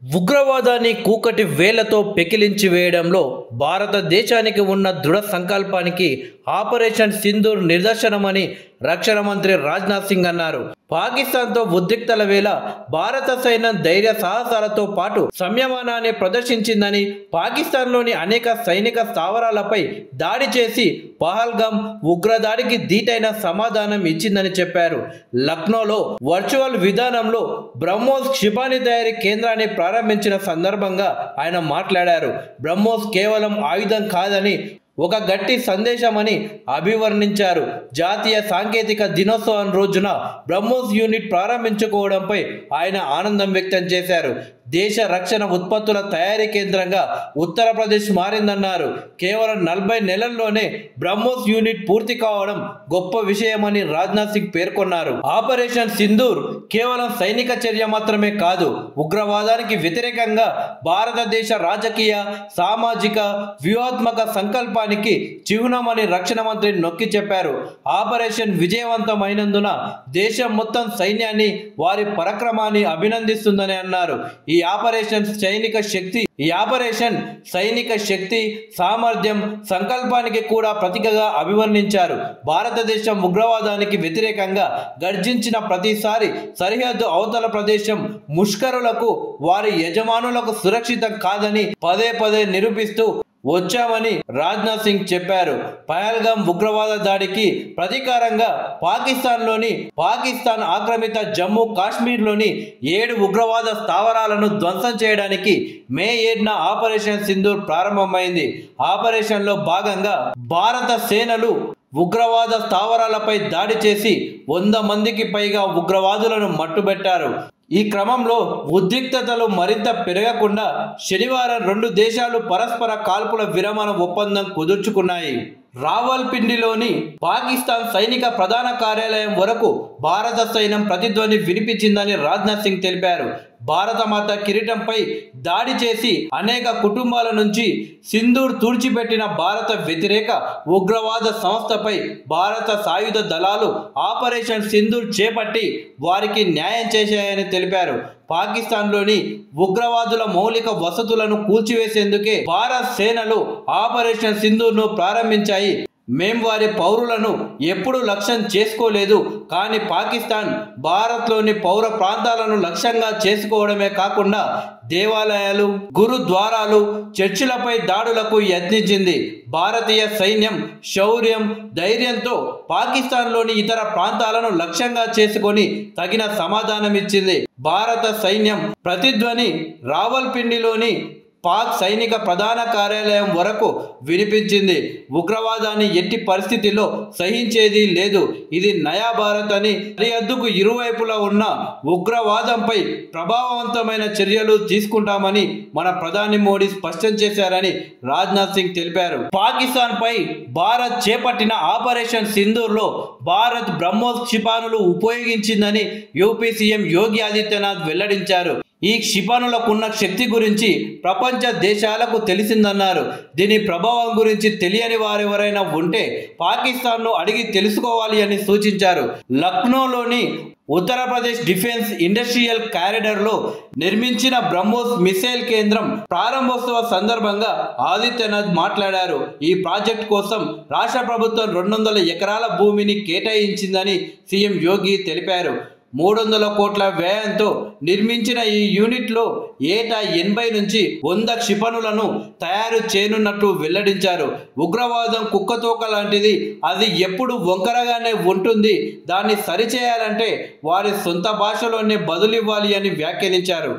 ఉగ్రవాదాన్ని కూకటి వేళ్లతో పెకిలించి వేయడంలో భారతదేశానికి ఉన్న దృఢ సంకల్పానికి ఆపరేషన్ సింధూర్ నిదర్శనమని రక్షణ మంత్రి రాజ్నాథ్ సింగ్ అన్నారు. పాకిస్తాన్తో ఉద్రిక్తల వేళ భారత సైన్యం ధైర్య సాహసాలతో పాటు సంయమనాన్ని ప్రదర్శించిందని, పాకిస్తాన్లోని అనేక సైనిక స్థావరాలపై దాడి చేసి పహల్గామ్ ఉగ్రదాడికి ధీటైన సమాధానం ఇచ్చిందని చెప్పారు. లక్నోలో వర్చువల్ విధానంలో బ్రహ్మోస్ క్షిపణి తయారీ కేంద్రాన్ని ప్రారంభించిన సందర్భంగా ఆయన మాట్లాడారు. బ్రహ్మోస్ కేవలం ఆయుధం కాదని, ఒక గట్టి సందేశమని అభివర్ణించారు. జాతీయ సాంకేతిక దినోత్సవం రోజున బ్రహ్మోస్ యూనిట్ ప్రారంభించుకోవడంపై ఆయన ఆనందం వ్యక్తం చేశారు. దేశ రక్షణ ఉత్పత్తుల తయారీ కేంద్రంగా ఉత్తరప్రదేశ్ మారిందన్నారు. కేవలం 40 నెలల్లోనే బ్రహ్మోస్ యూనిట్ పూర్తి కావడం గొప్ప విషయమని రాజ్నాథ్ సింగ్ పేర్కొన్నారు. ఆపరేషన్ సింధూర్ కేవలం సైనిక చర్య మాత్రమే కాదు, ఉగ్రవాదానికి వ్యతిరేకంగా భారతదేశ రాజకీయ, సామాజిక, వ్యూహాత్మక సంకల్పానికి చిహ్నమని రక్షణ మంత్రి నొక్కి చెప్పారు. ఆపరేషన్ విజయవంతమైనందున దేశం మొత్తం సైన్యాన్ని, వారి పరాక్రమాన్ని అభినందిస్తుందని అన్నారు. ఈ ఆపరేషన్ సైనిక శక్తి, సామర్థ్యం, సంకల్పానికి కూడా ప్రతీకగా అభివర్ణించారు. భారతదేశం ఉగ్రవాదానికి వ్యతిరేకంగా గర్జించిన ప్రతిసారి సరిహద్దు అవతల ప్రదేశం ముష్కరులకు, వారి యజమానులకు సురక్షితం కాదని పదే పదే నిరూపిస్తూ వచ్చామని రాజ్నాథ్ సింగ్ చెప్పారు. పహల్గామ్ ఉగ్రవాద దాడికి ప్రతీకారంగా పాకిస్తాన్ ఆక్రమిత జమ్మూ కాశ్మీర్లోని 7 ఉగ్రవాద స్థావరాలను ధ్వంసం చేయడానికి మే 7న ఆపరేషన్ సింధూర్ ప్రారంభమైంది. ఆపరేషన్లో భాగంగా భారత సేనలు ఉగ్రవాద స్థావరాలపై దాడి చేసి 100 మందికి పైగా ఉగ్రవాదులను మట్టుబెట్టారు. ఈ క్రమంలో ఉద్రిక్తతలు మరింత పెరగకుండా శనివారం 2 దేశాలు పరస్పర కాల్పుల విరమణ ఒప్పందం కుదుర్చుకున్నాయి. రావల్పిండిలోని పాకిస్తాన్ సైనిక ప్రధాన కార్యాలయం వరకు భారత సైన్యం ప్రతిధ్వని వినిపించిందని రాజ్నాథ్ సింగ్ తెలిపారు. భారత మాత కిరీటంపై దాడి చేసి అనేక కుటుంబాల నుంచి సింధూర్ తుడిచిపెట్టిన భారత వ్యతిరేక ఉగ్రవాద సంస్థపై భారత సాయుధ దళాలు ఆపరేషన్ సింధూర్ చేపట్టి వారికి న్యాయం చేశాయని తెలిపారు. పాకిస్తాన్లోని ఉగ్రవాదుల మౌలిక వసతులను కూల్చివేసేందుకే భారత సేనలు ఆపరేషన్ సింధూర్ను ప్రారంభించాయి. మేం వారి పౌరులను ఎప్పుడూ లక్ష్యం చేసుకోలేదు, కానీ పాకిస్తాన్ భారత్లోని పౌర ప్రాంతాలను లక్ష్యంగా చేసుకోవడమే కాకుండా దేవాలయాలు, గురుద్వారాలు, చర్చిలపై దాడులకు యత్నించింది. భారతీయ సైన్యం శౌర్యం, ధైర్యంతో పాకిస్తాన్లోని ఇతర ప్రాంతాలను లక్ష్యంగా చేసుకొని తగిన సమాధానం ఇచ్చింది. భారత సైన్యం ప్రతిధ్వని రావల్పిండిలోని పాక్ సైనిక ప్రధాన కార్యాలయం వరకు వినిపించింది. ఉగ్రవాదాన్ని ఎట్టి పరిస్థితిలో సహించేది లేదు, ఇది నయా భారత్ అని, సరిహద్దుకు ఇరువైపులా ఉన్న ఉగ్రవాదంపై ప్రభావవంతమైన చర్యలు తీసుకుంటామని మన ప్రధాని మోడీ స్పష్టం చేశారని రాజ్నాథ్ సింగ్ తెలిపారు. పాకిస్తాన్ పై భారత్ చేపట్టిన ఆపరేషన్ సింధూర్లో భారత్ బ్రహ్మోస్ క్షిపణులు ఉపయోగించిందని యూపీ సీఎం యోగి ఆదిత్యనాథ్ వెల్లడించారు. ఈ క్షిపణులకున్న శక్తి గురించి ప్రపంచ దేశాలకు తెలిసిందన్నారు. దీని ప్రభావం గురించి తెలియని వారెవరైనా ఉంటే పాకిస్తాన్ను అడిగి తెలుసుకోవాలి అని సూచించారు. లక్నోలోని ఉత్తరప్రదేశ్ డిఫెన్స్ ఇండస్ట్రియల్ కారిడార్లో నిర్మించిన బ్రహ్మోస్ మిసైల్ కేంద్రం ప్రారంభోత్సవ సందర్భంగా ఆదిత్యనాథ్ మాట్లాడారు. ఈ ప్రాజెక్ట్ కోసం రాష్ట్ర ప్రభుత్వం 200 ఎకరాల భూమిని కేటాయించిందని సీఎం యోగి తెలిపారు. 300 కోట్ల వ్యయంతో నిర్మించిన ఈ యూనిట్లో ఏటా 80 నుంచి 100 క్షిపణులను తయారు చేయనున్నట్టు వెల్లడించారు. ఉగ్రవాదం కుక్కతోక లాంటిది, అది ఎప్పుడు వంకరగానే ఉంటుంది, దాన్ని సరిచేయాలంటే వారి సొంత భాషలోనే బదులివ్వాలి అని వ్యాఖ్యానించారు.